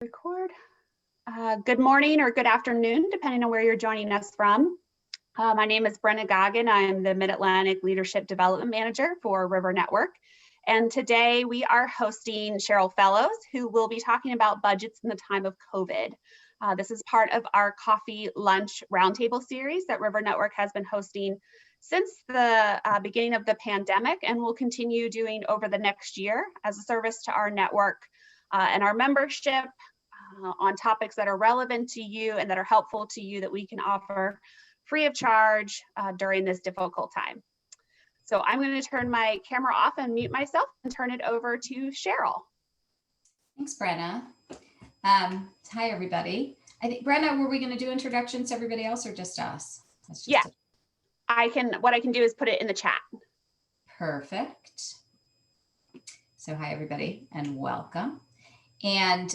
Record. Good morning or good afternoon, depending on where you're joining us from. My name is Brenna Goggin. I am the Mid-Atlantic Leadership Development Manager for River Network. And today we are hosting Cheryl Fellows, who will be talking about budgets in the time of COVID. This is part of our coffee lunch roundtable series that River Network has been hosting since the beginning of the pandemic and will continue doing over the next year as a service to our network and our membership on topics that are relevant to you and that are helpful to you that we can offer free of charge during this difficult time. So I'm going to turn my camera off and mute myself and turn it over to Cheryl. Thanks, Brenna. Hi, everybody. I think, Brenna, were we going to do introductions to everybody else or just us? Yeah, what I can do is put it in the chat. Perfect. So hi, everybody, and welcome. And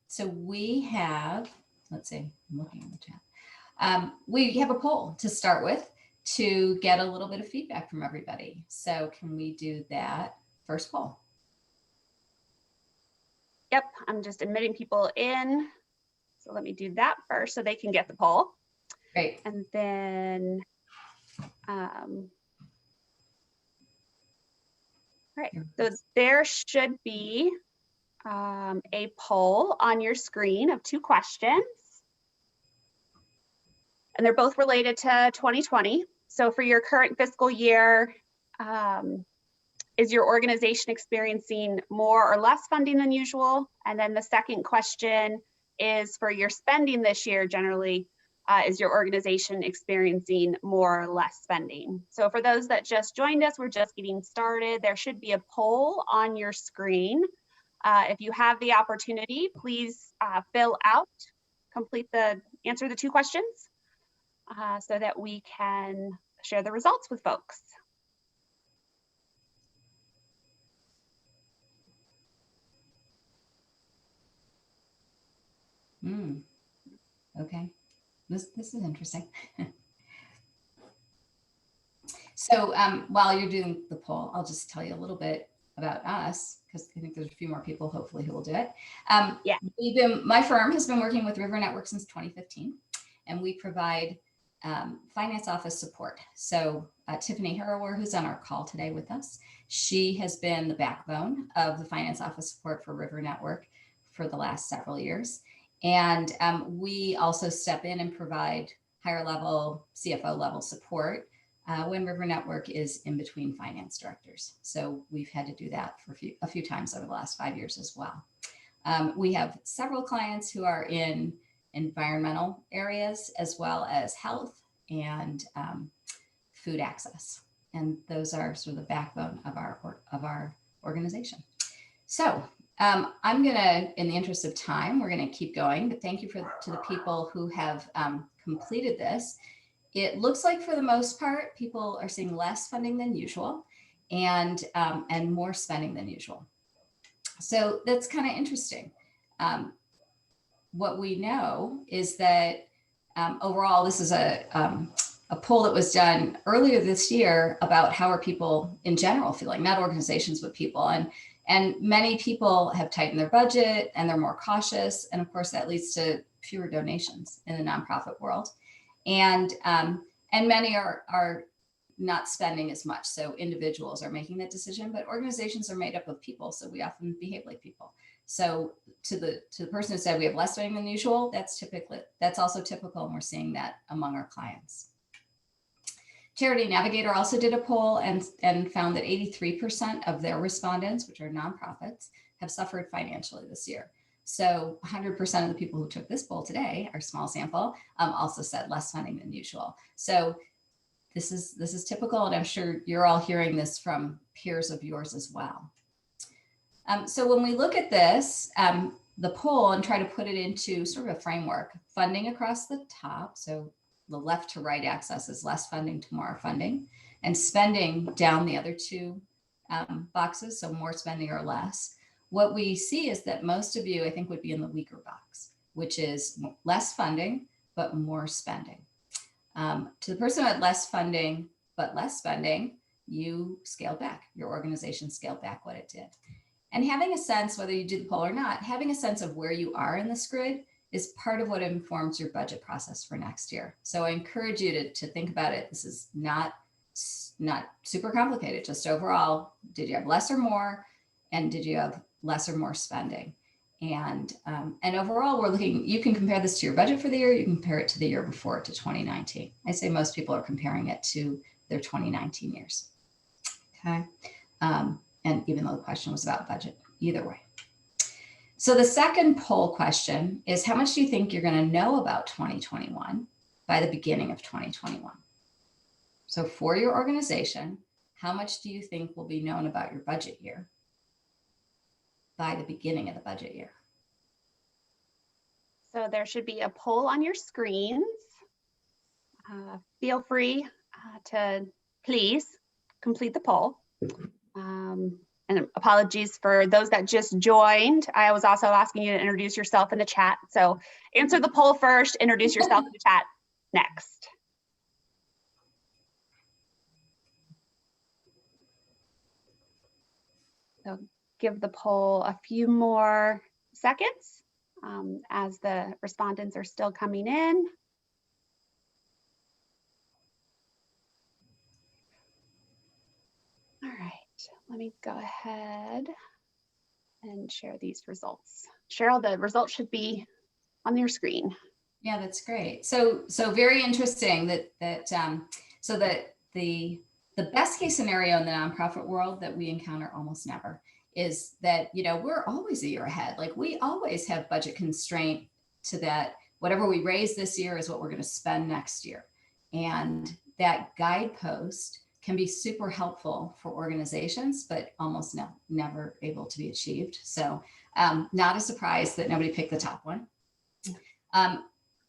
so we have, let's see, I'm looking in the chat. We have a poll to start with to get a little bit of feedback from everybody. So can we do that first poll? Yep, I'm just admitting people in. So let me do that first so they can get the poll. Great. And then, right, so there should be a poll on your screen of 2 questions. And they're both related to 2020. So for your current fiscal year, is your organization experiencing more or less funding than usual? And then the second question is for your spending this year generally, is your organization experiencing more or less spending? So for those that just joined us, we're just getting started. There should be a poll on your screen. If you have the opportunity, please fill out, answer the 2 questions so that we can share the results with folks. Okay, this is interesting. So while you're doing the poll, I'll just tell you a little bit about us, because I think there's a few more people hopefully who will do it. Yeah. My firm has been working with River Network since 2015, and we provide finance office support. So Tiffany Harrower, who's on our call today with us, she has been the backbone of the finance office support for River Network for the last several years. And we also step in and provide higher level, CFO level support when River Network is in between finance directors. So we've had to do that for a few times over the last 5 years as well. We have several clients who are in environmental areas as well as health and food access. And those are sort of the backbone of our organization. So I'm gonna, in the interest of time, we're gonna keep going, but thank you to the people who have completed this. It looks like for the most part, people are seeing less funding than usual and more spending than usual. So that's kind of interesting. What we know is that overall, this is a poll that was done earlier this year about how are people in general feeling, not organizations, but people. And many people have tightened their budget and they're more cautious. And of course, that leads to fewer donations in the nonprofit world. And many are not spending as much. So individuals are making that decision, but organizations are made up of people. So we often behave like people. So to the person who said we have less spending than usual, that's also typical. And we're seeing that among our clients. Charity Navigator also did a poll and found that 83% of their respondents, which are nonprofits, have suffered financially this year. So 100% of the people who took this poll today, our small sample, also said less funding than usual. So this is typical, and I'm sure you're all hearing this from peers of yours as well. So when we look at this, the poll, and try to put it into sort of a framework, funding across the top, so the left to right axis is less funding to more funding, and spending down the other 2 boxes, so more spending or less. What we see is that most of you, I think, would be in the weaker box, which is less funding, but more spending. To the person who had less funding, but less spending, you scaled back. Your organization scaled back what it did. And having a sense, whether you do the poll or not, having a sense of where you are in this grid is part of what informs your budget process for next year. So I encourage you to think about it. This is not super complicated, just overall, did you have less or more? And did you have less or more spending? And overall, we're looking, you can compare this to your budget for the year, you can compare it to the year before, to 2019. I say most people are comparing it to their 2019 years. Okay. And even though the question was about budget, either way. So the second poll question is, how much do you think you're going to know about 2021 by the beginning of 2021? So for your organization, how much do you think will be known about your budget year by the beginning of the budget year? So there should be a poll on your screens. Feel free to please complete the poll. And apologies for those that just joined. I was also asking you to introduce yourself in the chat. So answer the poll first, introduce yourself in the chat next. So give the poll a few more seconds as the respondents are still coming in. All right, let me go ahead and share these results. Cheryl, the results should be on your screen. Yeah, that's great. So very interesting that the best case scenario in the nonprofit world that we encounter almost never is that, we're always a year ahead. Like, we always have budget constraint to that. Whatever we raise this year is what we're going to spend next year. And that guidepost can be super helpful for organizations, but almost never able to be achieved. So not a surprise that nobody picked the top one.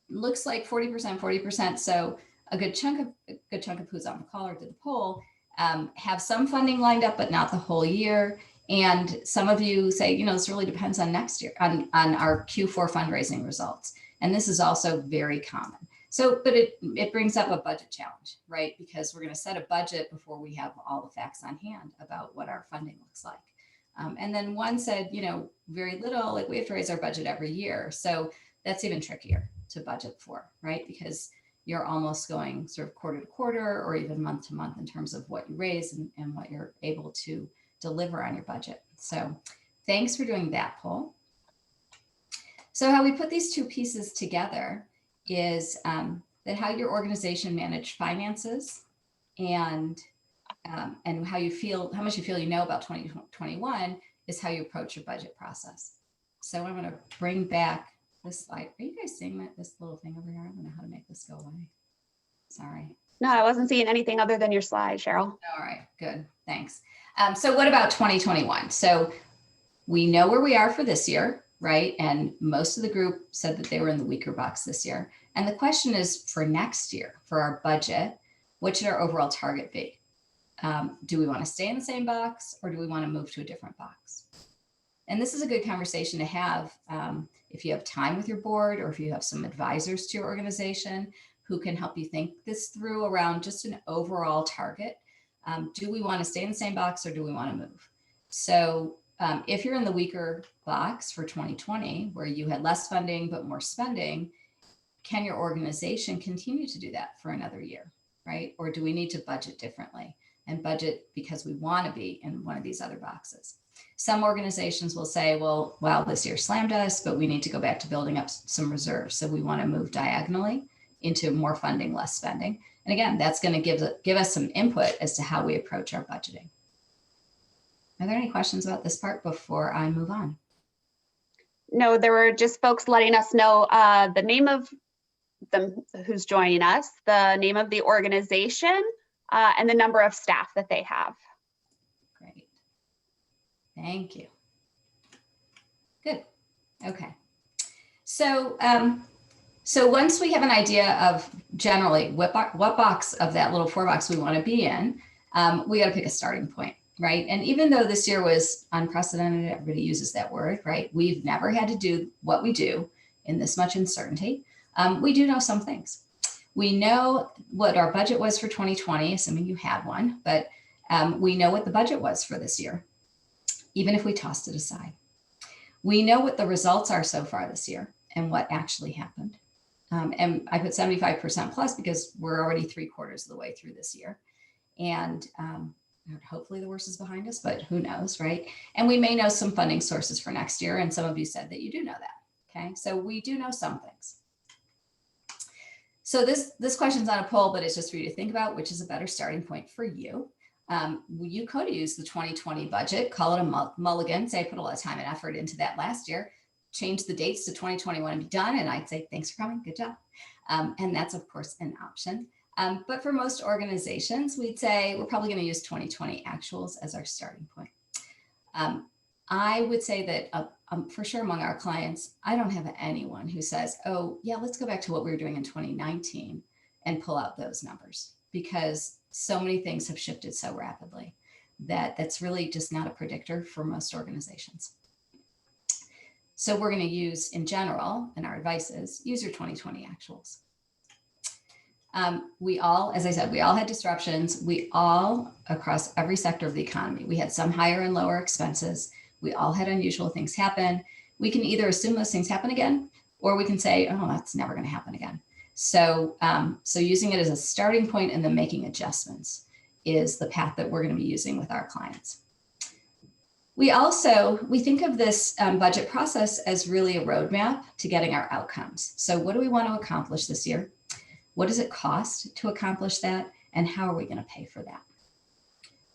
Looks like 40%. So a good chunk of who's on the call or did the poll have some funding lined up, but not the whole year. And some of you say, this really depends on next year, on our Q4 fundraising results. And this is also very common. So, but it brings up a budget challenge, right? Because we're going to set a budget before we have all the facts on hand about what our funding looks like. And then one said, very little, like, we have to raise our budget every year. So that's even trickier to budget for, right? Because you're almost going sort of quarter to quarter or even month to month in terms of what you raise and what you're able to deliver on your budget. So thanks for doing that poll. So how we put these two pieces together is that how your organization managed finances and how you feel, how much you feel you know about 2021 is how you approach your budget process. So I'm going to bring back this slide. Are you guys seeing this little thing over here? I don't know how to make this go away. Sorry. No, I wasn't seeing anything other than your slide, Cheryl. All right, good, thanks. So what about 2021? So we know where we are for this year, right? And most of the group said that they were in the weaker box this year. And the question is, for next year, for our budget, what should our overall target be? Do we want to stay in the same box, or do we want to move to a different box? And this is a good conversation to have if you have time with your board, or if you have some advisors to your organization who can help you think this through around just an overall target. Do we want to stay in the same box, or do we want to move? So if you're in the weaker box for 2020, where you had less funding but more spending, can your organization continue to do that for another year, right? Or do we need to budget differently and budget because we want to be in one of these other boxes? Some organizations will say, well, wow, this year slammed us, but we need to go back to building up some reserves. So we want to move diagonally into more funding, less spending. And again, that's going to give us some input as to how we approach our budgeting. Are there any questions about this part before I move on? No, there were just folks letting us know the name of them who's joining us, the name of the organization, and the number of staff that they have. Great. Thank you. Good. Okay. So, so once we have an idea of generally what box of that little 4-box we want to be in, we got to pick a starting point, right? And even though this year was unprecedented, everybody uses that word, right? We've never had to do what we do in this much uncertainty. We do know some things. We know what our budget was for 2020, assuming you had one, but we know what the budget was for this year. even if we tossed it aside. We know what the results are so far this year and what actually happened. And I put 75% plus because we're already 3/4 of the way through this year. And hopefully the worst is behind us, but who knows, right? And we may know some funding sources for next year. And some of you said that you do know that. Okay, so we do know some things. So this question's on a poll, but it's just for you to think about, which is a better starting point for you. You could use the 2020 budget, call it a mulligan, say I put a lot of time and effort into that last year, change the dates to 2021 and be done. And I'd say, thanks for coming, good job. And that's of course an option. But for most organizations, we'd say we're probably going to use 2020 actuals as our starting point. I would say that for sure among our clients, I don't have anyone who says, oh yeah, let's go back to what we were doing in 2019 and pull out those numbers, because so many things have shifted so rapidly that that's really just not a predictor for most organizations. So we're going to use, in general, and our advice is, use your 2020 actuals. We all, as I said, we all had disruptions. We all, across every sector of the economy, we had some higher and lower expenses. We all had unusual things happen. We can either assume those things happen again, or we can say, oh, that's never going to happen again. So, so using it as a starting point and then making adjustments is the path that we're going to be using with our clients. We think of this budget process as really a roadmap to getting our outcomes. So what do we want to accomplish this year? What does it cost to accomplish that? And how are we going to pay for that?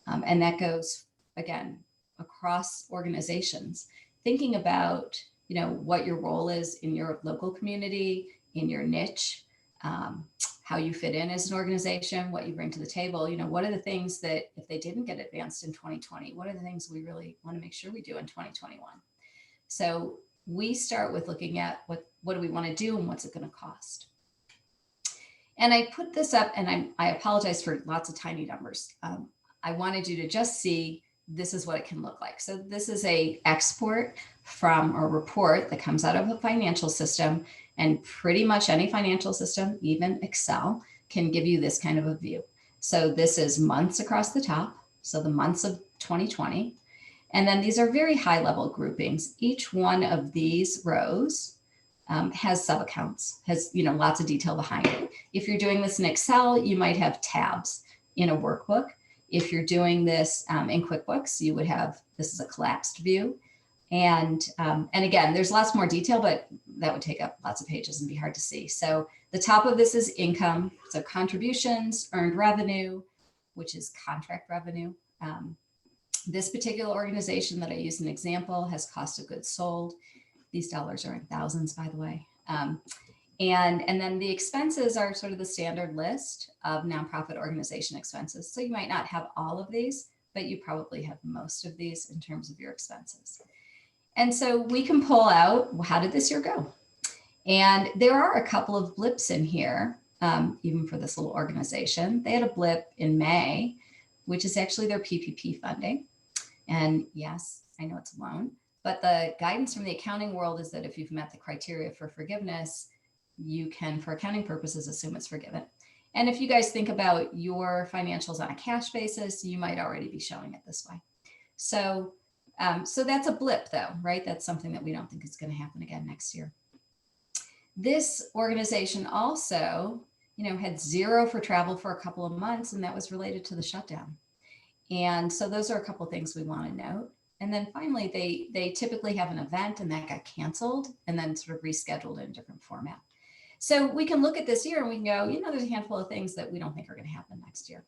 And that goes, again, across organizations, thinking about, what your role is in your local community, in your niche, how you fit in as an organization, what you bring to the table. What are the things that if they didn't get advanced in 2020, what are the things we really want to make sure we do in 2021? So we start with looking at what do we want to do and what's it going to cost? And I put this up, and I apologize for lots of tiny numbers. I wanted you to just see this is what it can look like. So this is a export from a report that comes out of a financial system, and pretty much any financial system, even Excel, can give you this kind of a view. So this is months across the top. So the months of 2020. And then these are very high level groupings. Each one of these rows has sub-accounts, has lots of detail behind it. If you're doing this in Excel, you might have tabs in a workbook. If you're doing this in QuickBooks, you would have, this is a collapsed view. And again, there's lots more detail, but that would take up lots of pages and be hard to see. So the top of this is income. So contributions, earned revenue, which is contract revenue. This particular organization that I used an example has cost of goods sold. These dollars are in thousands, by the way. And then the expenses are sort of the standard list of nonprofit organization expenses. So you might not have all of these, but you probably have most of these in terms of your expenses. And so we can pull out, well, how did this year go? And there are a couple of blips in here, even for this little organization. They had a blip in May, which is actually their PPP funding. And yes, I know it's a loan, but the guidance from the accounting world is that if you've met the criteria for forgiveness, you can, for accounting purposes, assume it's forgiven. And if you guys think about your financials on a cash basis, you might already be showing it this way. So, so that's a blip though, right? That's something that we don't think is going to happen again next year. This organization also, had zero for travel for a couple of months, and that was related to the shutdown. And so those are a couple of things we want to note. And then finally, they typically have an event and that got canceled and then sort of rescheduled in a different format. So we can look at this year and we can go, there's a handful of things that we don't think are going to happen next year.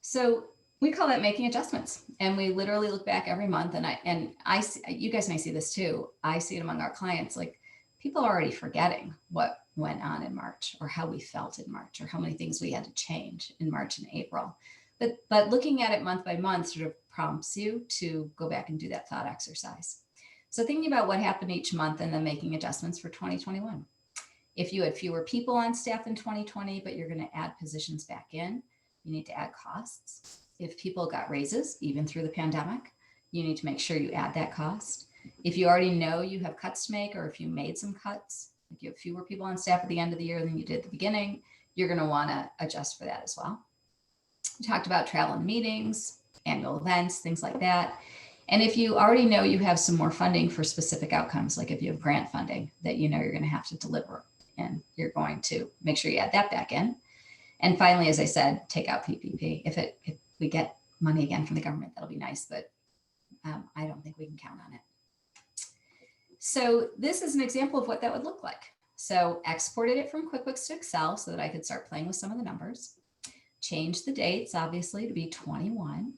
So we call that making adjustments. And we literally look back every month. And I see, you guys may see this too. I see it among our clients, like people are already forgetting what went on in March or how we felt in March or how many things we had to change in March and April. But looking at it month by month sort of prompts you to go back and do that thought exercise. So thinking about what happened each month and then making adjustments for 2021. If you had fewer people on staff in 2020, but you're going to add positions back in, you need to add costs. If people got raises, even through the pandemic, you need to make sure you add that cost. If you already know you have cuts to make, or if you made some cuts, if you have fewer people on staff at the end of the year than you did at the beginning, you're going to want to adjust for that as well. We talked about travel and meetings. annual events, things like that. And if you already know you have some more funding for specific outcomes, like if you have grant funding that you know you're going to have to deliver, and you're going to make sure you add that back in. And finally, as I said, take out PPP. If we get money again from the government, that'll be nice, but I don't think we can count on it. So this is an example of what that would look like. So exported it from QuickBooks to Excel so that I could start playing with some of the numbers. Change the dates, obviously, to be 21.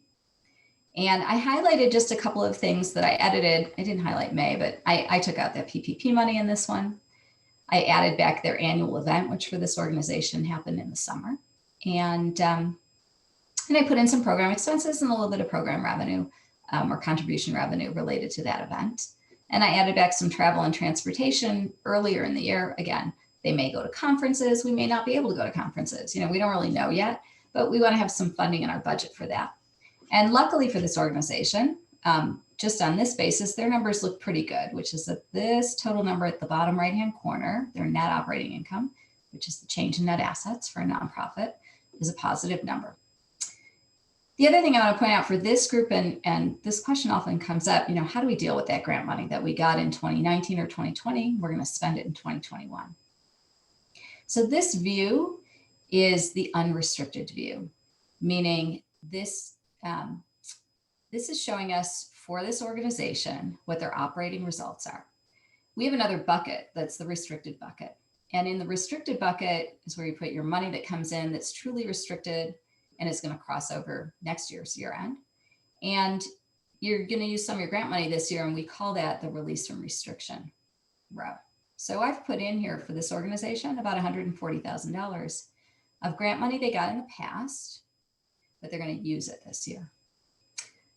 And I highlighted just a couple of things that I edited. I didn't highlight May, but I took out that PPP money in this one. I added back their annual event, which for this organization happened in the summer. And I put in some program expenses and a little bit of program revenue or contribution revenue related to that event. And I added back some travel and transportation earlier in the year. Again, they may go to conferences. We may not be able to go to conferences. You know, we don't really know yet, but we want to have some funding in our budget for that. And luckily for this organization, just on this basis, their numbers look pretty good, which is that this total number at the bottom right-hand corner, their net operating income, which is the change in net assets for a nonprofit, is a positive number. The other thing I want to point out for this group, and this question often comes up, you know, how do we deal with that grant money that we got in 2019 or 2020? We're going to spend it in 2021. So this view is the unrestricted view, meaning this is showing us for this organization what their operating results are. We have another bucket that's the restricted bucket. And in the restricted bucket is where you put your money that comes in that's truly restricted and is going to cross over next year's year end. And you're going to use some of your grant money this year, and we call that the release from restriction row. So I've put in here for this organization about $140,000 of grant money they got in the past, but they're going to use it this year.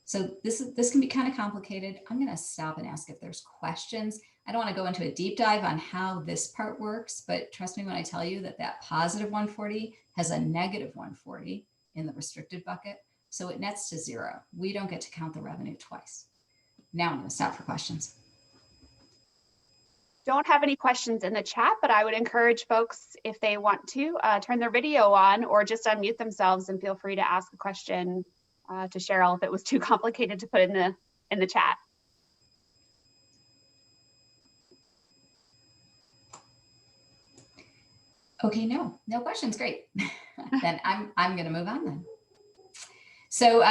So this can be kind of complicated. I'm going to stop and ask if there's questions. I don't want to go into a deep dive on how this part works, but trust me when I tell you that that positive 140 has a negative 140 in the restricted bucket. So it nets to zero. We don't get to count the revenue twice. Now I'm going to stop for questions. Don't have any questions in the chat, but I would encourage folks, if they want to, turn their video on or just unmute themselves and feel free to ask a question to Cheryl if it was too complicated to put in the chat. Okay, no questions. Great. Then I'm going to move on then. So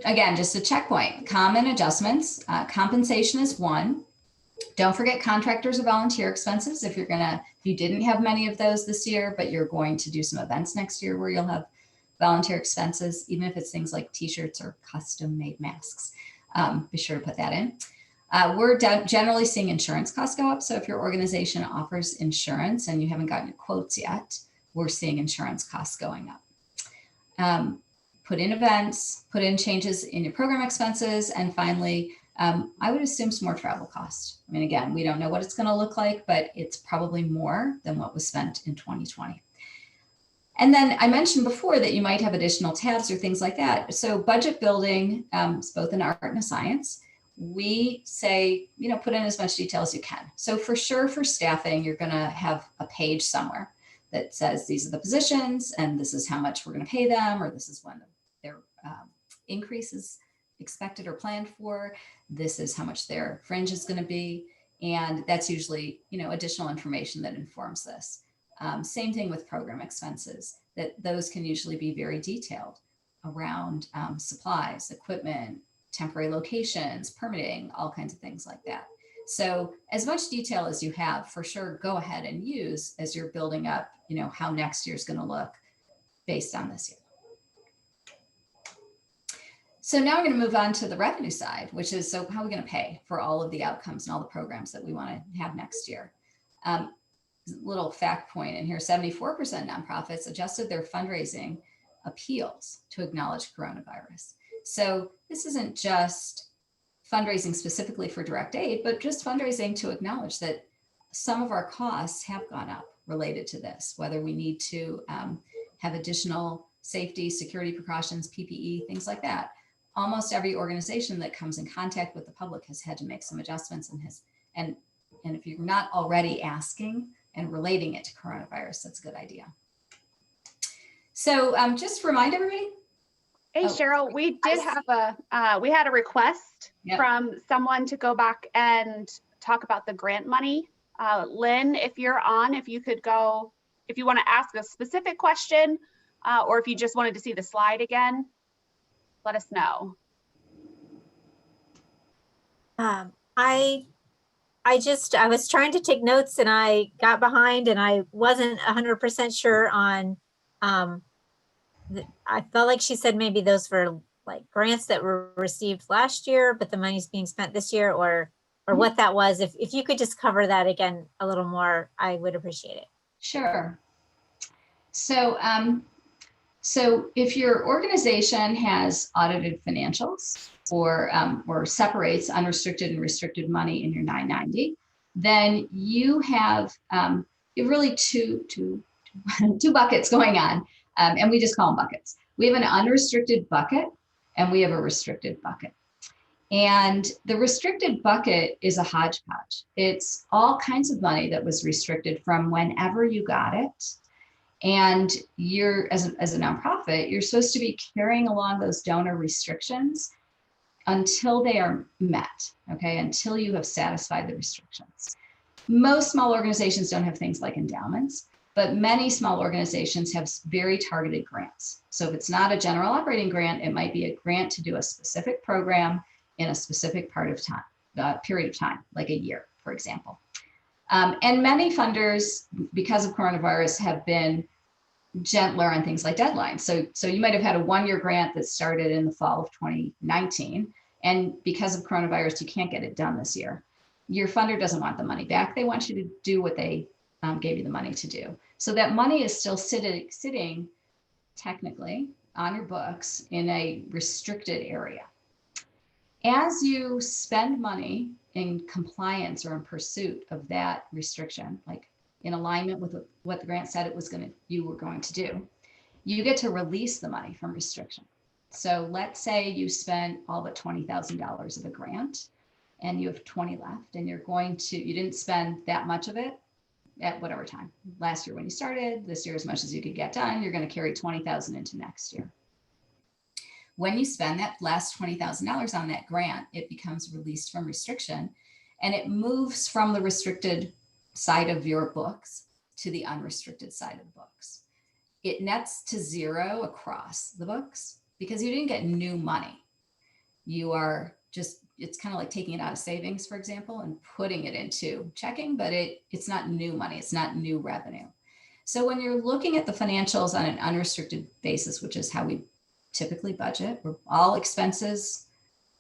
again, just a checkpoint. Common adjustments. Compensation is one. Don't forget contractors or volunteer expenses. If you didn't have many of those this year, but you're going to do some events next year where you'll have volunteer expenses, even if it's things like t-shirts or custom made masks, be sure to put that in. We're generally seeing insurance costs go up. So if your organization offers insurance and you haven't gotten your quotes yet, we're seeing insurance costs going up. Put in events, put in changes in your program expenses. And finally, I would assume some more travel costs. I mean, again, we don't know what it's going to look like, but it's probably more than what was spent in 2020. And then I mentioned before that you might have additional tabs or things like that. So budget building is both an art and a science. We say, put in as much detail as you can. So for sure, for staffing, you're going to have a page somewhere that says these are the positions and this is how much we're going to pay them, or this is when their increase is expected or planned for. This is how much their fringe is going to be. And that's usually, additional information that informs this. Same thing with program expenses, that those can usually be very detailed around supplies, equipment, temporary locations, permitting, all kinds of things like that. So as much detail as you have, for sure, go ahead and use as you're building up, how next year's going to look based on this year. So now I'm going to move on to the revenue side, which is, so how are we going to pay for all of the outcomes and all the programs that we want to have next year? Little fact point in here, 74% nonprofits adjusted their fundraising appeals to acknowledge coronavirus. So this isn't just fundraising specifically for direct aid, but just fundraising to acknowledge that some of our costs have gone up related to this, whether we need to have additional safety, security precautions, PPE, things like that. Almost every organization that comes in contact with the public has had to make some adjustments and if you're not already asking and relating it to coronavirus, that's a good idea. So just remind everybody, Hey, Oh, Cheryl, we did have we had a request yep. from someone to go back and talk about the grant money. Lynn, if you're on, if you could go, if you want to ask a specific question, or if you just wanted to see the slide again, let us know. I was trying to take notes and I got behind and I wasn't 100% sure on, I felt like she said maybe those were like grants that were received last year, but the money's being spent this year, or what that was. If you could just cover that again a little more, I would appreciate it. Sure. So, so if your organization has audited financials or separates unrestricted and restricted money in your 990, then you have really two buckets going on, and we just call them buckets. We have an unrestricted bucket and we have a restricted bucket. And the restricted bucket is a hodgepodge. It's all kinds of money that was restricted from whenever you got it. And you're, as a nonprofit, you're supposed to be carrying along those donor restrictions until they are met, okay? Until you have satisfied the restrictions. Most small organizations don't have things like endowments, but many small organizations have very targeted grants. So if it's not a general operating grant, it might be a grant to do a specific program in a specific period of time, like a year, for example. And many funders, because of coronavirus, have been gentler on things like deadlines. So you might have had a one-year grant that started in the fall of 2019, and because of coronavirus, you can't get it done this year. Your funder doesn't want the money back. They want you to do what they gave you the money to do. So that money is still sitting technically on your books in a restricted area. As you spend money in compliance or in pursuit of that restriction, like in alignment with what the grant said you were going to do, you get to release the money from restriction. So let's say you spent all but $20,000 of a grant and you have 20 left, and you didn't spend that much of it at whatever time. Last year when you started, this year as much as you could get done, you're going to carry 20,000 into next year. When you spend that last $20,000 on that grant, it becomes released from restriction, and it moves from the restricted side of your books to the unrestricted side of the books. It nets to zero across the books because you didn't get new money. You are it's kind of like taking it out of savings, for example, and putting it into checking, but it's not new money. It's not new revenue. So when you're looking at the financials on an unrestricted basis, which is how we typically budget, where all expenses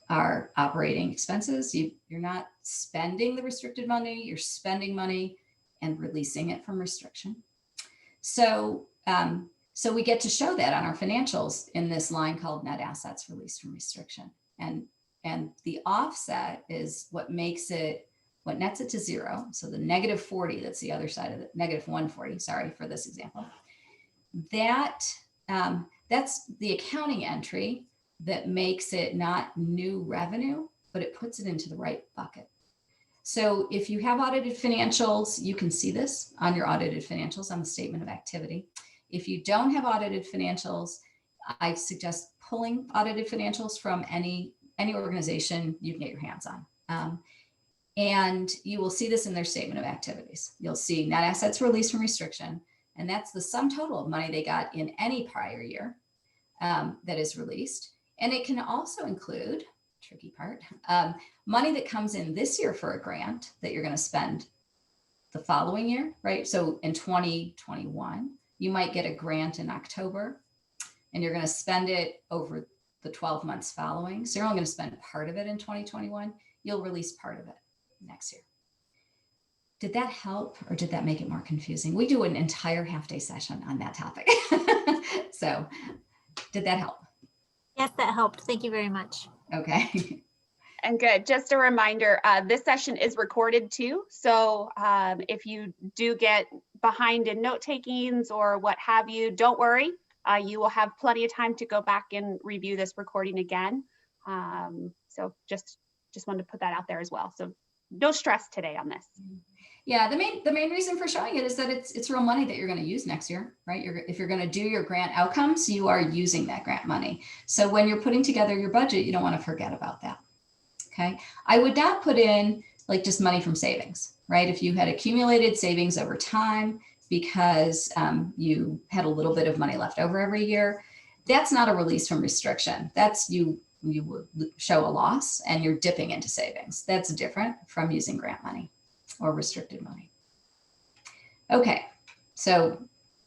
are operating expenses, you're not spending the restricted money, you're spending money and releasing it from restriction. So we get to show that on our financials in this line called net assets released from restriction. And the offset is what nets it to zero. So the -40, that's the other side of it, -140, sorry for this example. That's the accounting entry that makes it not new revenue, but it puts it into the right bucket. So if you have audited financials, you can see this on your audited financials on the statement of activity. If you don't have audited financials, I suggest pulling audited financials from any organization you can get your hands on. And you will see this in their statement of activities. You'll see net assets released from restriction, and that's the sum total of money they got in any prior year that is released. And it can also include, tricky part, money that comes in this year for a grant that you're going to spend the following year, right? So in 2021, you might get a grant in October and you're going to spend it over the 12 months following. So you're only going to spend part of it in 2021. You'll release part of it next year. Did that help, or did that make it more confusing? We do an entire half-day session on that topic. So did that help? Yes, that helped. Thank you very much. Okay. And good. Just a reminder, this session is recorded too. So if you do get behind in note takings or what have you, don't worry. You will have plenty of time to go back and review this recording again. So just wanted to put that out there as well. So no stress today on this. Yeah, the main reason for showing it is that it's real money that you're going to use next year, right? If you're going to do your grant outcomes, you are using that grant money. So when you're putting together your budget, you don't want to forget about that. Okay, I would not put in like just money from savings, right? If you had accumulated savings over time because you had a little bit of money left over every year, that's not a release from restriction. That's you would show a loss and you're dipping into savings. That's different from using grant money or restricted money. Okay, so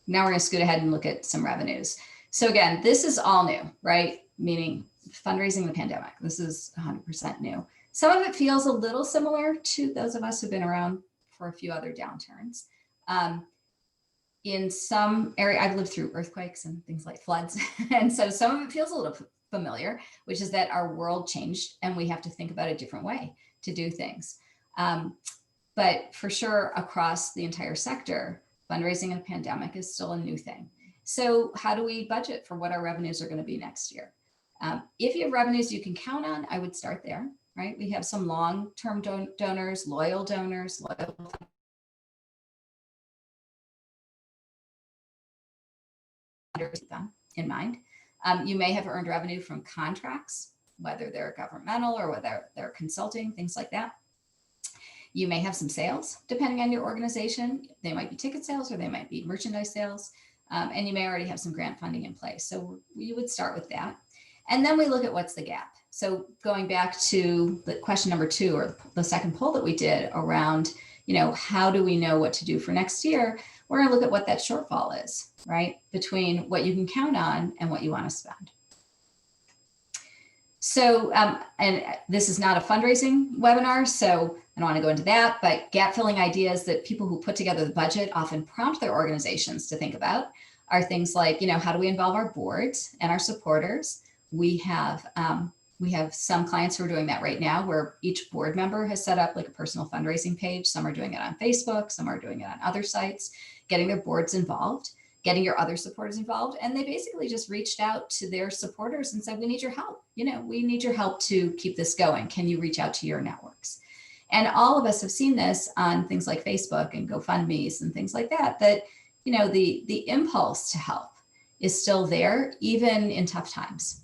now we're going to scoot ahead and look at some revenues. So again, this is all new, right? Meaning fundraising the pandemic. This is 100% new. Some of it feels a little similar to those of us who've been around for a few other downturns. In some area, I've lived through earthquakes and things like floods. And so some of it feels a little familiar, which is that our world changed and we have to think about a different way to do things. But for sure, across the entire sector, fundraising in a pandemic is still a new thing. So how do we budget for what our revenues are going to be next year? If you have revenues you can count on, I would start there, right? We have some long-term donors, loyal in mind. You may have earned revenue from contracts, whether they're governmental or whether they're consulting, things like that. You may have some sales, depending on your organization. They might be ticket sales or they might be merchandise sales. And you may already have some grant funding in place. So we would start with that. And then we look at what's the gap. So going back to the question number 2, or the second poll that we did around, how do we know what to do for next year? We're going to look at what that shortfall is, right? Between what you can count on and what you want to spend. So, and this is not a fundraising webinar, so I don't want to go into that, but gap filling ideas that people who put together the budget often prompt their organizations to think about are things like, how do we involve our boards and our supporters? We have some clients who are doing that right now, where each board member has set up like a personal fundraising page. Some are doing it on Facebook, some are doing it on other sites, getting their boards involved, getting your other supporters involved. And they basically just reached out to their supporters and said, we need your help. We need your help to keep this going. Can you reach out to your networks? And all of us have seen this on things like Facebook and GoFundMe's and things like that, the impulse to help is still there, even in tough times.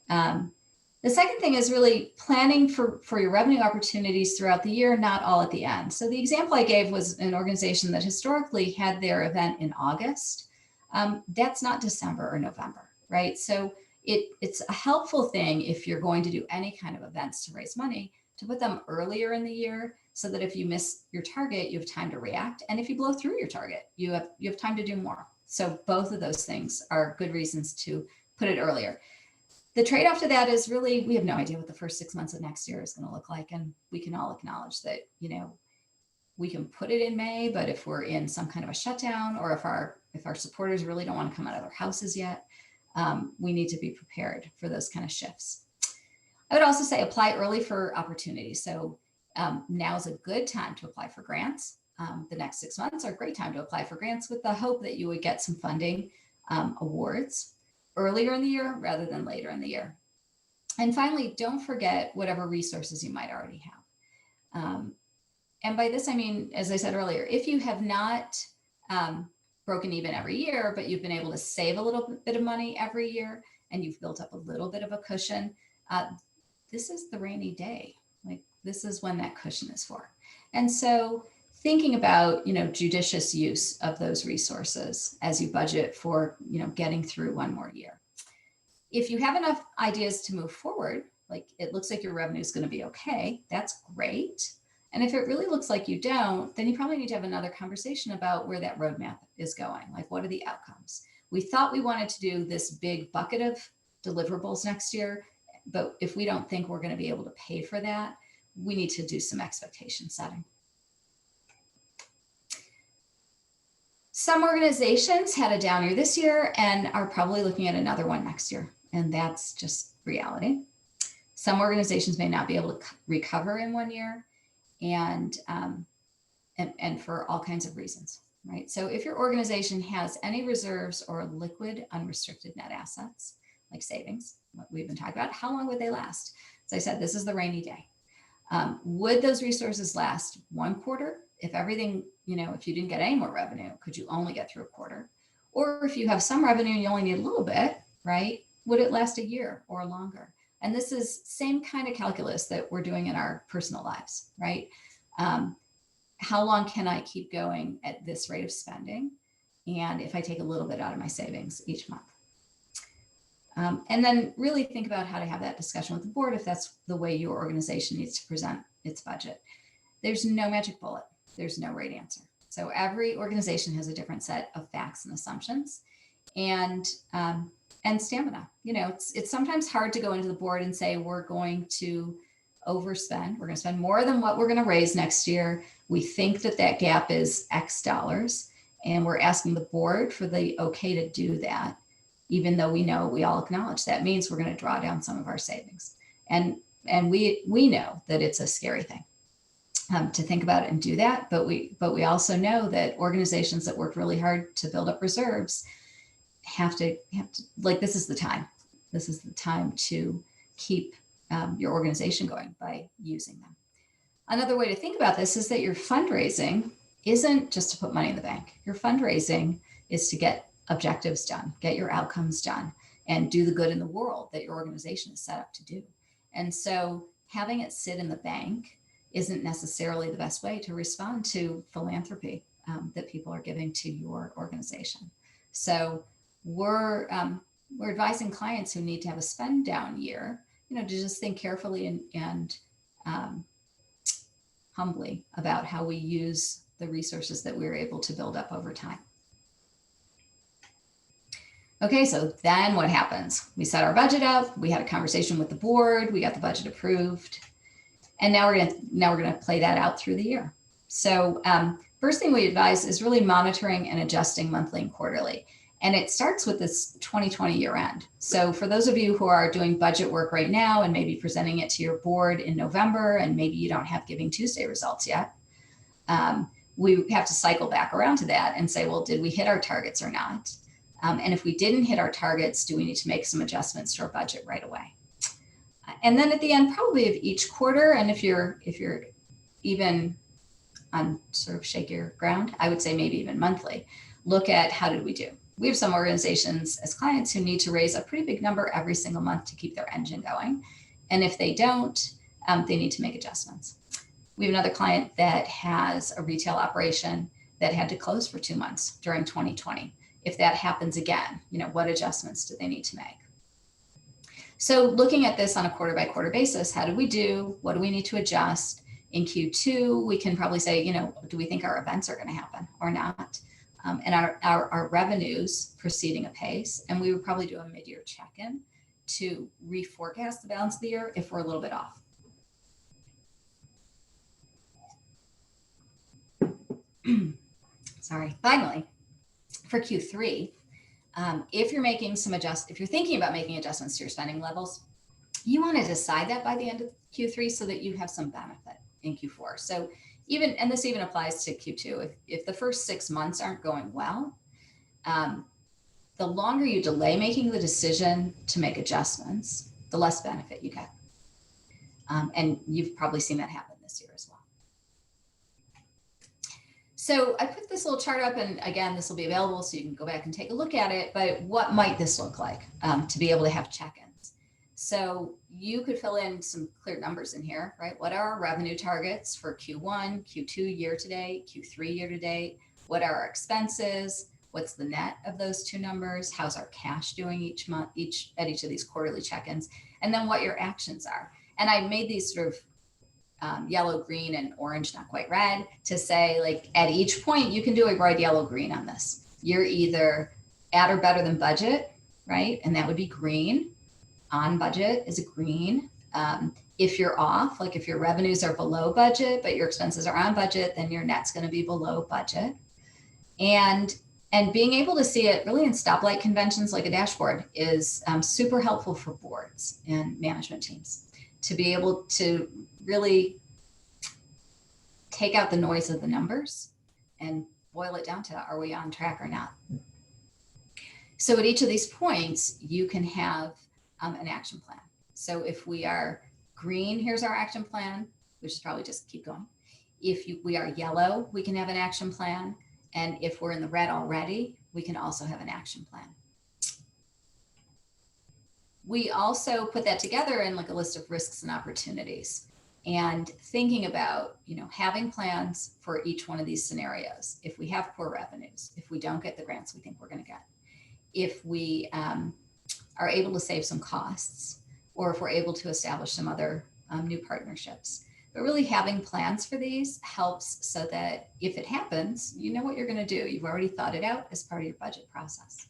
The second thing is really planning for your revenue opportunities throughout the year, not all at the end. So the example I gave was an organization that historically had their event in August. That's not December or November, right? So it's a helpful thing if you're going to do any kind of events to raise money to put them earlier in the year, so that if you miss your target, you have time to react. And if you blow through your target, you have time to do more. So both of those things are good reasons to put it earlier. The trade-off to that is really, we have no idea what the first 6 months of next year is going to look like. And we can all acknowledge that, we can put it in May, but if we're in some kind of a shutdown, or if our supporters really don't want to come out of their houses yet, we need to be prepared for those kind of shifts. I would also say apply early for opportunities. So now is a good time to apply for grants. The next 6 months are a great time to apply for grants, with the hope that you would get some funding awards earlier in the year rather than later in the year. And finally, don't forget whatever resources you might already have. And by this, I mean, as I said earlier, if you have not broken even every year, but you've been able to save a little bit of money every year and you've built up a little bit of a cushion, this is the rainy day. Like, this is when that cushion is for. And so thinking about, judicious use of those resources as you budget for, getting through one more year. If you have enough ideas to move forward, like it looks like your revenue is going to be okay, that's great. And if it really looks like you don't, then you probably need to have another conversation about where that roadmap is going. Like, what are the outcomes? We thought we wanted to do this big bucket of deliverables next year, but if we don't think we're going to be able to pay for that, we need to do some expectation setting. Some organizations had a down year this year and are probably looking at another one next year. And that's just reality. Some organizations may not be able to recover in 1 year, and for all kinds of reasons, right? So if your organization has any reserves or liquid unrestricted net assets, like savings, what we've been talking about, how long would they last? As I said, this is the rainy day. Would those resources last 1 quarter, if everything, if you didn't get any more revenue, could you only get through a quarter? Or if you have some revenue and you only need a little bit, right? Would it last a year or longer? And this is same kind of calculus that we're doing in our personal lives, right? How long can I keep going at this rate of spending? And if I take a little bit out of my savings each month. And then really think about how to have that discussion with the board if that's the way your organization needs to present its budget. There's no magic bullet. There's no right answer. So every organization has a different set of facts and assumptions and stamina. It's sometimes hard to go into the board and say, we're going to overspend. We're going to spend more than what we're going to raise next year. We think that gap is X dollars. And we're asking the board for the okay to do that, even though we all acknowledge that means we're going to draw down some of our savings. And we know that it's a scary thing to think about it and do that. But we also know that organizations that work really hard to build up reserves have to like, this is the time. This is the time to keep your organization going by using them. Another way to think about this is that your fundraising isn't just to put money in the bank. Your fundraising is to get objectives done, get your outcomes done, and do the good in the world that your organization is set up to do. And so having it sit in the bank isn't necessarily the best way to respond to philanthropy that people are giving to your organization. So we're advising clients who need to have a spend down year, to just think carefully and humbly about how we use the resources that we were able to build up over time. Okay, so then what happens? We set our budget up, we had a conversation with the board, we got the budget approved, and now we're gonna play that out through the year. So first thing we advise is really monitoring and adjusting monthly and quarterly. And it starts with this 2020 year end. So for those of you who are doing budget work right now and maybe presenting it to your board in November, and maybe you don't have Giving Tuesday results yet, we have to cycle back around to that and say, well, did we hit our targets or not? And if we didn't hit our targets, do we need to make some adjustments to our budget right away? And then at the end, probably of each quarter, and if you're even on sort of shakier ground, I would say maybe even monthly, look at how did we do? We have some organizations as clients who need to raise a pretty big number every single month to keep their engine going. And if they don't, they need to make adjustments. We have another client that has a retail operation that had to close for 2 months during 2020. If that happens again, what adjustments do they need to make? So looking at this on a quarter by quarter basis, how did we do? What do we need to adjust? In Q2, we can probably say, do we think our events are going to happen or not? And our revenues proceeding apace. And we would probably do a mid-year check-in to reforecast the balance of the year if we're a little bit off. Sorry. Finally, for Q3, if you're thinking about making adjustments to your spending levels, you want to decide that by the end of Q3 so that you have some benefit in Q4. So this even applies to Q2. If the first 6 months aren't going well, the longer you delay making the decision to make adjustments, the less benefit you get. And you've probably seen that happen this year as well. So I put this little chart up, and again, this will be available so you can go back and take a look at it, but what might this look like to be able to have check-ins? So you could fill in some clear numbers in here, right? What are our revenue targets for Q1, Q2 year to date, Q3 year to date? What are our expenses? What's the net of those two numbers? How's our cash doing each month, at each of these quarterly check-ins? And then what your actions are. And I made these sort of yellow, green, and orange, not quite red, to say, like, at each point you can do a red, yellow, green on this. You're either at or better than budget, right? And that would be green. On budget is a green. If you're off, like if your revenues are below budget, but your expenses are on budget, then your net's going to be below budget. And being able to see it really in stoplight conventions like a dashboard is super helpful for boards and management teams to be able to really take out the noise of the numbers and boil it down to, are we on track or not? So at each of these points, you can have an action plan. So if we are green, here's our action plan, which is probably just keep going. We are yellow, we can have an action plan. And if we're in the red already, we can also have an action plan. We also put that together in like a list of risks and opportunities, and thinking about, having plans for each one of these scenarios. If we have poor revenues, if we don't get the grants we think we're going to get, if we are able to save some costs, or if we're able to establish some other new partnerships. But really having plans for these helps so that if it happens, you know what you're going to do. You've already thought it out as part of your budget process.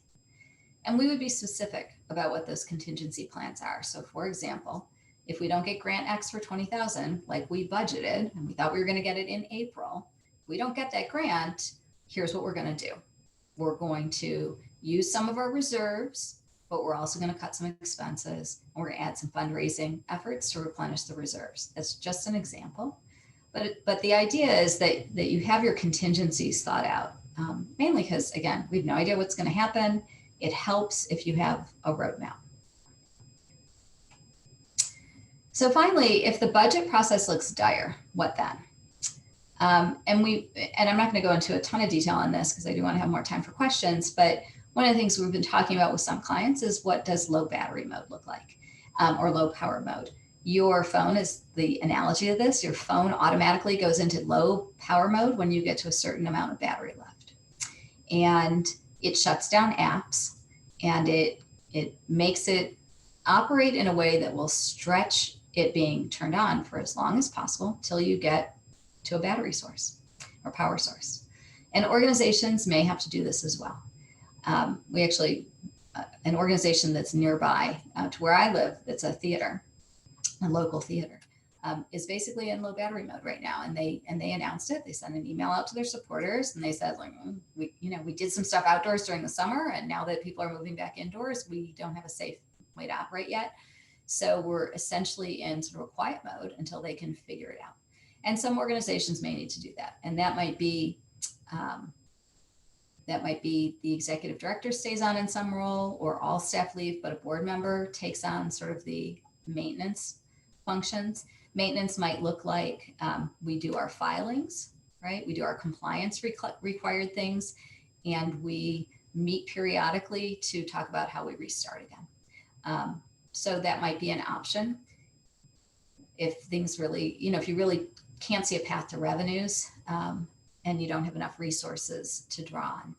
And we would be specific about what those contingency plans are. So for example, if we don't get grant X for 20,000, like we budgeted, and we thought we were going to get it in April, if we don't get that grant, here's what we're going to do. We're going to use some of our reserves, but we're also going to cut some expenses, and we're going to add some fundraising efforts to replenish the reserves. That's just an example. But the idea is that you have your contingencies thought out, mainly because, again, we have no idea what's going to happen. It helps if you have a roadmap. So finally, if the budget process looks dire, what then? And I'm not going to go into a ton of detail on this because I do want to have more time for questions, but one of the things we've been talking about with some clients is, what does low battery mode look like, or low power mode? Your phone is the analogy of this. Your phone automatically goes into low power mode when you get to a certain amount of battery left. And it shuts down apps, and it makes it operate in a way that will stretch it being turned on for as long as possible till you get to a battery source or power source. And organizations may have to do this as well. We actually, an organization that's nearby to where I live, that's a theater, a local theater, is basically in low battery mode right now. And they announced it. They sent an email out to their supporters, and they said, like, we did some stuff outdoors during the summer, and now that people are moving back indoors, we don't have a safe way to operate yet. So we're essentially in sort of a quiet mode until they can figure it out. And some organizations may need to do that. And that might be the executive director stays on in some role, or all staff leave, but a board member takes on sort of the maintenance functions. Maintenance might look like we do our filings, right? We do our compliance required things, and we meet periodically to talk about how we restart again. So that might be an option. If things really, if you really can't see a path to revenues, and you don't have enough resources to draw on.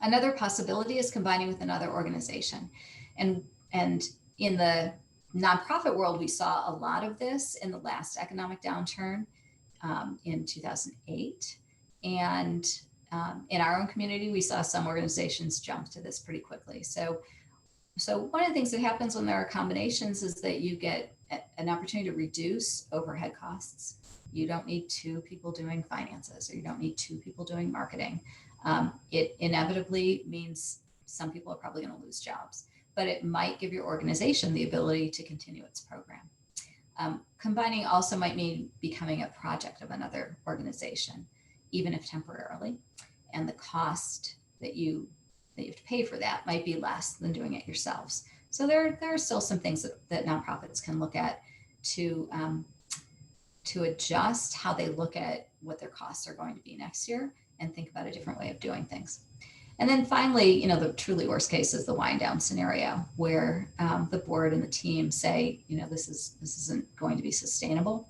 Another possibility is combining with another organization. And in the nonprofit world, we saw a lot of this in the last economic downturn in 2008. And in our own community, we saw some organizations jump to this pretty quickly. So one of the things that happens when there are combinations is that you get an opportunity to reduce overhead costs. You don't need two people doing finances, or you don't need two people doing marketing. It inevitably means some people are probably going to lose jobs, but it might give your organization the ability to continue its program. Combining also might mean becoming a project of another organization, even if temporarily. And the cost that you have to pay for that might be less than doing it yourselves. So there are still some things that nonprofits can look at to adjust how they look at what their costs are going to be next year, and think about a different way of doing things. And then finally, the truly worst case is the wind down scenario, where the board and the team say, this isn't going to be sustainable.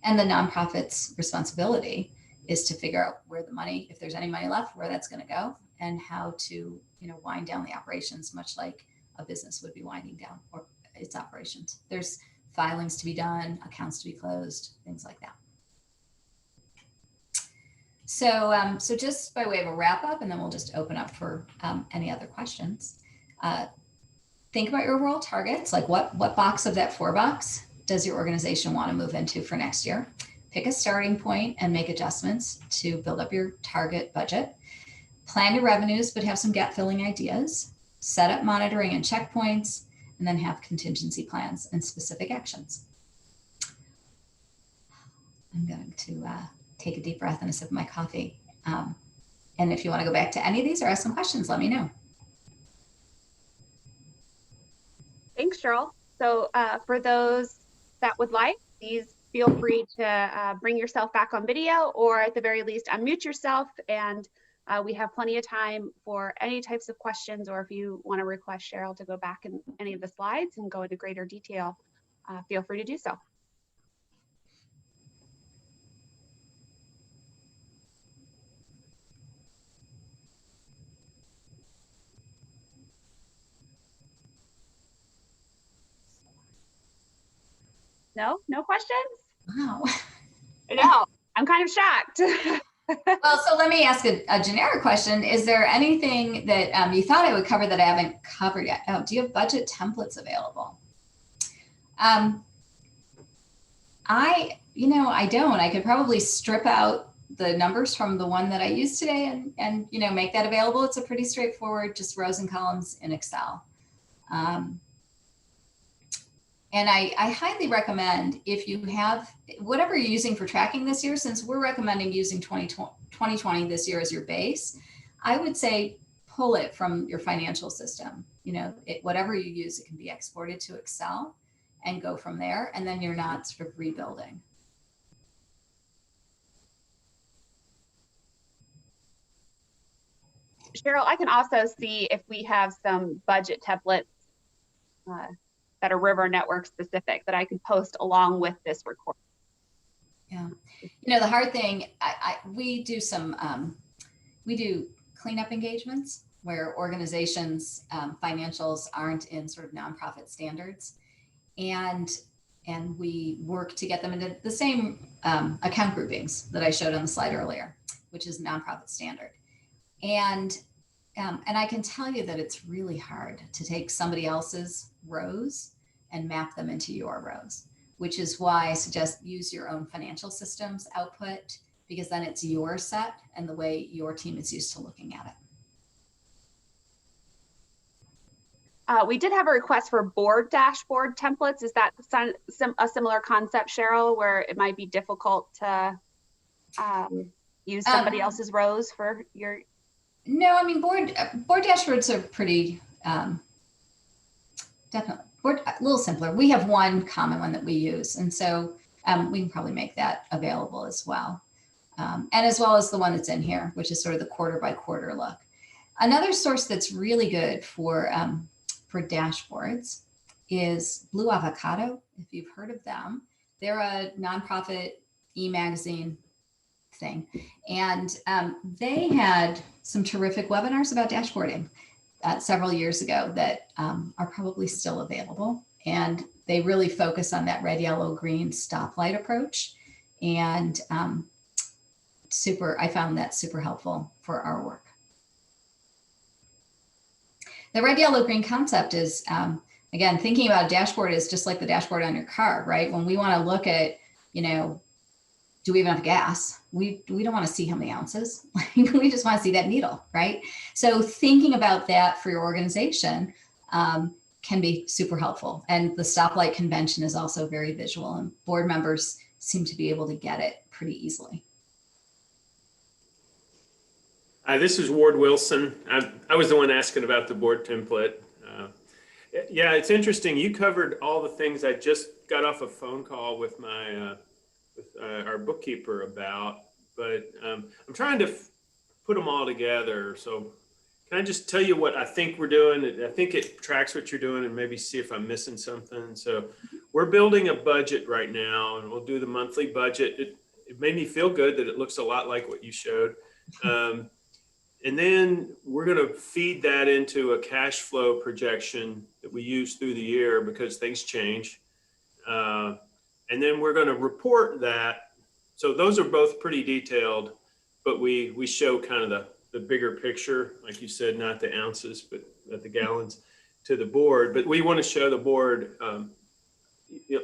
And the nonprofit's responsibility is to figure out where the money, if there's any money left, where that's going to go, and how to wind down the operations, much like a business would be winding down or its operations. There's filings to be done, accounts to be closed, things like that. So just by way of a wrap up, and then we'll just open up for any other questions. Think about your overall targets, like what box of that 4 box does your organization want to move into for next year? Pick a starting point and make adjustments to build up your target budget. Plan your revenues, but have some gap filling ideas. Set up monitoring and checkpoints, and then have contingency plans and specific actions. I'm going to take a deep breath and a sip of my coffee. And if you want to go back to any of these or ask some questions, let me know. Thanks, Cheryl. So for those that would like, these feel free to bring yourself back on video, or at the very least unmute yourself, and we have plenty of time for any types of questions, or if you want to request Cheryl to go back in any of the slides and go into greater detail, feel free to do so. No questions? Wow. I know, I'm kind of shocked. Well, so let me ask a generic question. Is there anything that you thought I would cover that I haven't covered yet? Oh, do you have budget templates available? I don't. I could probably strip out the numbers from the one that I used today and make that available. It's a pretty straightforward, just rows and columns in Excel. And I highly recommend, if you have whatever you're using for tracking this year, since we're recommending using 2020 this year as your base, I would say pull it from your financial system. Whatever you use, it can be exported to Excel and go from there. And then you're not sort of rebuilding. Cheryl, I can also see if we have some budget templates that are River Network specific that I can post along with this recording. Yeah, the hard thing, we do some, we do cleanup engagements where organizations' financials aren't in sort of nonprofit standards, and we work to get them into the same account groupings that I showed on the slide earlier, which is nonprofit standard. And I can tell you that it's really hard to take somebody else's rows and map them into your rows, which is why I suggest use your own financial systems output, because then it's your set and the way your team is used to looking at it. We did have a request for board dashboard templates. Is that a similar concept, Cheryl, where it might be difficult to use somebody else's rows for your? No, I mean, board dashboards are pretty, definitely, a little simpler. We have one common one that we use. And so we can probably make that available as well. And as well as the one that's in here, which is sort of the quarter by quarter look. Another source that's really good for dashboards is Blue Avocado, if you've heard of them. They're a nonprofit e-magazine thing. And they had some terrific webinars about dashboarding several years ago that are probably still available. And they really focus on that red, yellow, green stoplight approach. And I found that super helpful for our work. The red, yellow, green concept is, again, thinking about a dashboard is just like the dashboard on your car, right? When we want to look at, do we have enough gas? We don't want to see how many ounces. We just want to see that needle, right? So thinking about that for your organization can be super helpful. And the stoplight convention is also very visual, and board members seem to be able to get it pretty easily. This is Ward Wilson. I was the one asking about the board template. Yeah, it's interesting. You covered all the things. I just got off a phone call with my our bookkeeper about, but I'm trying to put them all together. So can I just tell you what I think we're doing? I think it tracks what you're doing, and maybe see if I'm missing something. So we're building a budget right now, and we'll do the monthly budget. It made me feel good that it looks a lot like what you showed. And then we're going to feed that into a cash flow projection that we use through the year because things change. And then we're going to report that. So those are both pretty detailed, but we show kind of the bigger picture, like you said, not the ounces, but the gallons to the board. But we want to show the board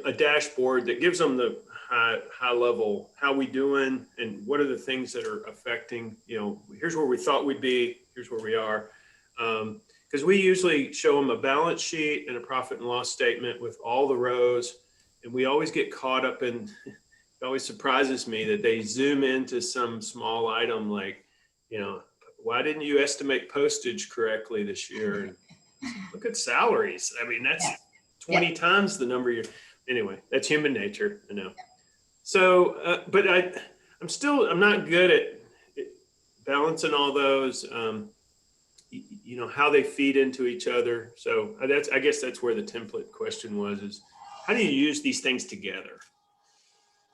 a dashboard that gives them the high level, how we doing and what are the things that are affecting, here's where we thought we'd be, here's where we are. Because we usually show them a balance sheet and a profit and loss statement with all the rows. And we always get caught up in, it always surprises me that they zoom into some small item like, why didn't you estimate postage correctly this year? And look at salaries. I mean, that's 20 times the number anyway, that's human nature, I know. So, but I'm not good at balancing all those, how they feed into each other. So I guess that's where the template question was, is how do you use these things together?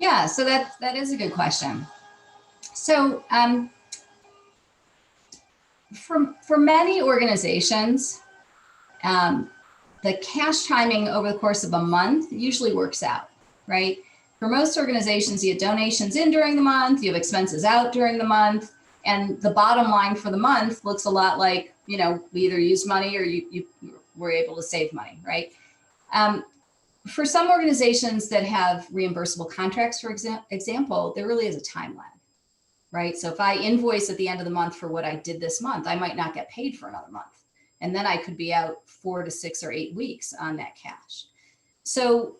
Yeah, so that is a good question. So for many organizations, the cash timing over the course of a month usually works out, right? For most organizations, you have donations in during the month, you have expenses out during the month, and the bottom line for the month looks a lot like, we either use money or you were able to save money, right? For some organizations that have reimbursable contracts, for example, there really is a time lag, right? So if I invoice at the end of the month for what I did this month, I might not get paid for another month. And then I could be out 4 to 6 or 8 weeks on that cash. So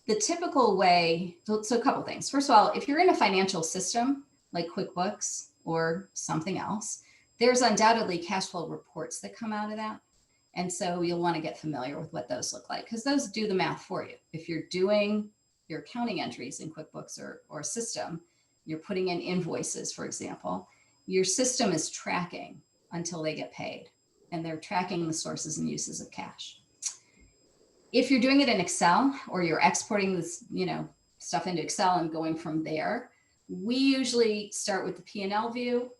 the typical way, so a couple things. First of all, if you're in a financial system like QuickBooks or something else, there's undoubtedly cash flow reports that come out of that. And so you'll want to get familiar with what those look like, because those do the math for you. If you're doing your accounting entries in QuickBooks or system, you're putting in invoices, for example, your system is tracking until they get paid, and they're tracking the sources and uses of cash. If you're doing it in Excel, or you're exporting this, stuff into Excel and going from there, we usually start with the P&L view.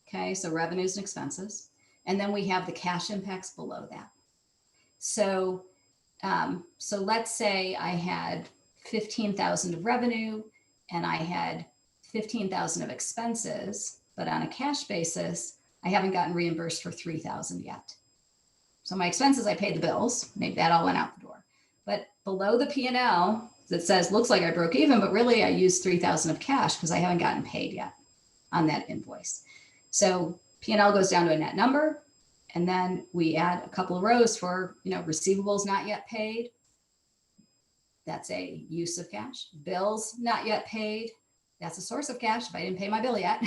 Okay, so revenues and expenses. And then we have the cash impacts below that. So, so let's say I had 15,000 of revenue and I had 15,000 of expenses, but on a cash basis, I haven't gotten reimbursed for 3,000 yet. So my expenses, I paid the bills, maybe that all went out the door. But below the P&L that says, looks like I broke even, but really I used 3,000 of cash because I haven't gotten paid yet on that invoice. So P&L goes down to a net number, and then we add a couple of rows for, receivables not yet paid. That's a use of cash. Bills not yet paid. That's a source of cash if I didn't pay my bill yet.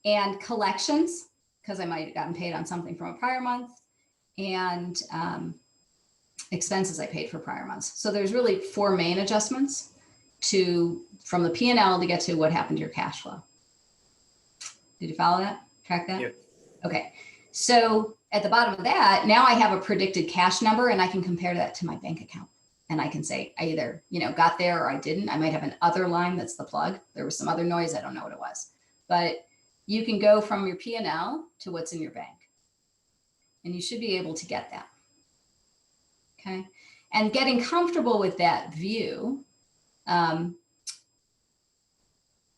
And collections, because I might have gotten paid on something from a prior month, and expenses I paid for prior months. So there's really 4 main adjustments from the P&L to get to what happened to your cash flow. Did you follow that? Track that? Yeah. Okay. So at the bottom of that, now I have a predicted cash number, and I can compare that to my bank account. And I can say I either, got there or I didn't. I might have an other line that's the plug. There was some other noise. I don't know what it was. But you can go from your P&L to what's in your bank. And you should be able to get that. Okay. And getting comfortable with that view,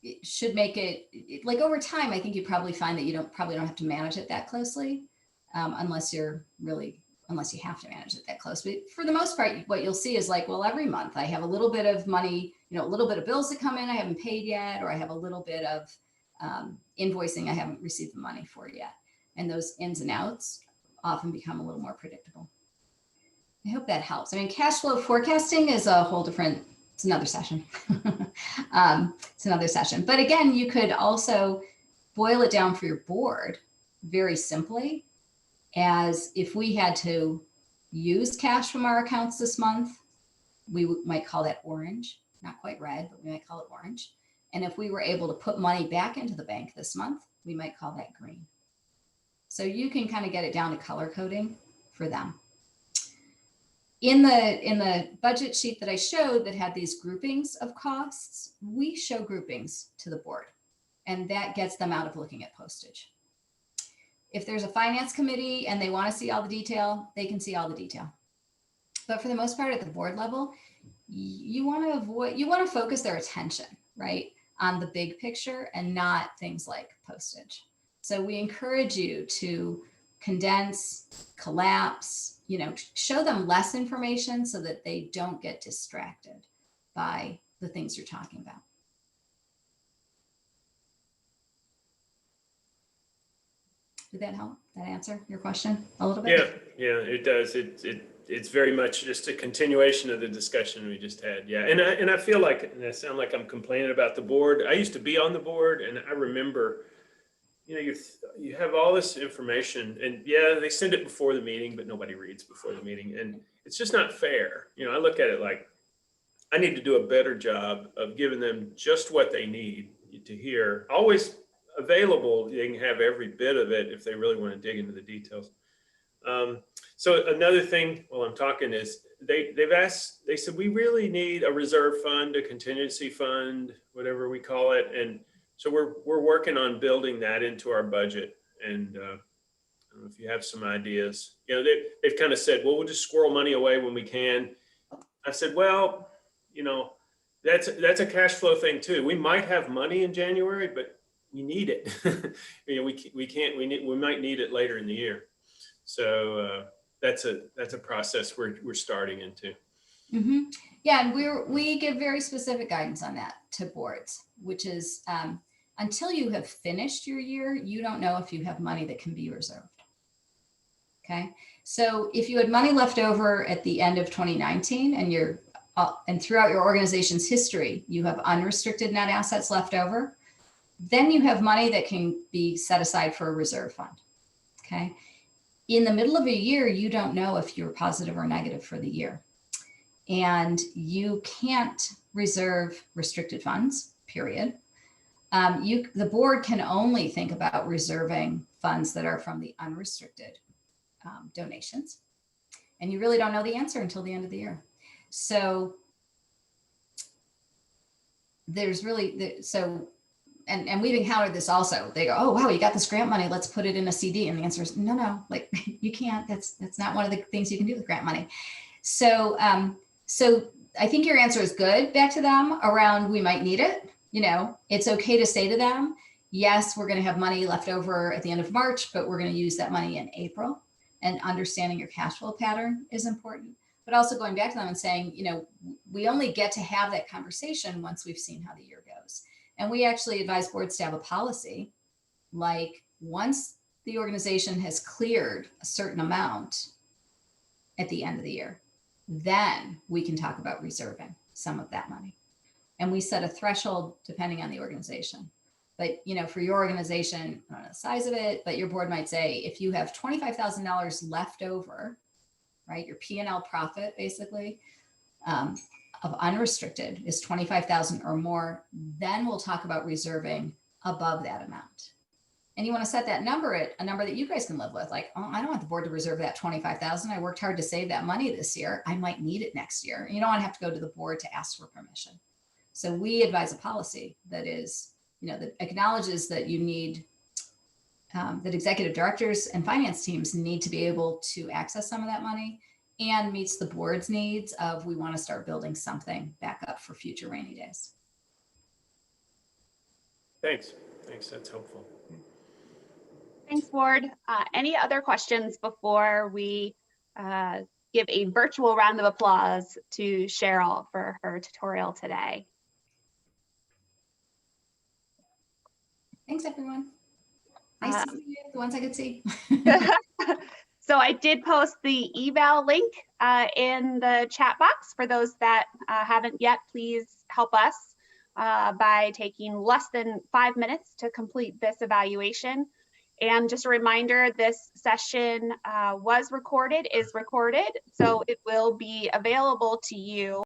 it should make it like over time, I think you probably find that you probably don't have to manage it that closely, unless you have to manage it that closely. For the most part, what you'll see is like, well, every month I have a little bit of money, a little bit of bills that come in I haven't paid yet, or I have a little bit of invoicing I haven't received the money for yet. And those ins and outs often become a little more predictable. I hope that helps. I mean, cash flow forecasting is a whole different, it's another session. It's another session. But again, you could also boil it down for your board very simply, as if we had to use cash from our accounts this month, we might call that orange, not quite red, but we might call it orange. And if we were able to put money back into the bank this month, we might call that green. So you can kind of get it down to color coding for them. In the budget sheet that I showed that had these groupings of costs, we show groupings to the board, and that gets them out of looking at postage. If there's a finance committee and they want to see all the detail, they can see all the detail. But for the most part at the board level, you want to focus their attention, right, on the big picture and not things like postage. So we encourage you to condense, collapse, show them less information so that they don't get distracted by the things you're talking about. Did that help? That answer your question a little bit? Yeah, it does. It's very much just a continuation of the discussion we just had. Yeah, and I feel like, and I sound like I'm complaining about the board. I used to be on the board, and I remember, you have all this information, and yeah, they send it before the meeting, but nobody reads before the meeting, and it's just not fair. I look at it like, I need to do a better job of giving them just what they need to hear. Always available, they can have every bit of it if they really want to dig into the details. So another thing while I'm talking is they said, we really need a reserve fund, a contingency fund, whatever we call it. And so we're working on building that into our budget. And I don't know if you have some ideas. You know, they've kind of said, well, we'll just squirrel money away when we can. I said, well, you know, that's a cash flow thing too. We might have money in January, but we need it. You know, we might need it later in the year. So that's a process we're starting into. Mm-hmm. Yeah, and we give very specific guidance on that to boards, which is until you have finished your year, you don't know if you have money that can be reserved. Okay, so if you had money left over at the end of 2019 and throughout your organization's history, you have unrestricted net assets left over, then you have money that can be set aside for a reserve fund. Okay. In the middle of a year, you don't know if you're positive or negative for the year. And you can't reserve restricted funds, period. The board can only think about reserving funds that are from the unrestricted donations. And you really don't know the answer until the end of the year. So there's really, and we've encountered this also. They go, oh, wow, you got this grant money, let's put it in a CD. And the answer is no, like you can't, that's not one of the things you can do with grant money. So, so I think your answer is good back to them around, we might need it. You know, it's okay to say to them, yes, we're going to have money left over at the end of March, but we're going to use that money in April. And understanding your cash flow pattern is important, but also going back to them and saying, you know, we only get to have that conversation once we've seen how the year goes. And we actually advise boards to have a policy, like once the organization has cleared a certain amount at the end of the year, then we can talk about reserving some of that money. And we set a threshold depending on the organization. But, you know, for your organization, I don't know the size of it, but your board might say, if you have $25,000 left over, right, your P&L profit basically of unrestricted is 25,000 or more, then we'll talk about reserving above that amount. And you want to set that number at a number that you guys can live with. Like, oh, I don't want the board to reserve that 25,000. I worked hard to save that money this year. I might need it next year. You don't want to have to go to the board to ask for permission. So we advise a policy that is, you know, that acknowledges that you need, that executive directors and finance teams need to be able to access some of that money, and meets the board's needs of, we want to start building something back up for future rainy days. Thanks, that's helpful. Thanks, Ward. Any other questions before we give a virtual round of applause to Cheryl for her tutorial today? Thanks, everyone. Nice to see you, the ones I could see. So I did post the eval link in the chat box. For those that haven't yet, please help us by taking less than 5 minutes to complete this evaluation. And just a reminder, this session is recorded, so it will be available to you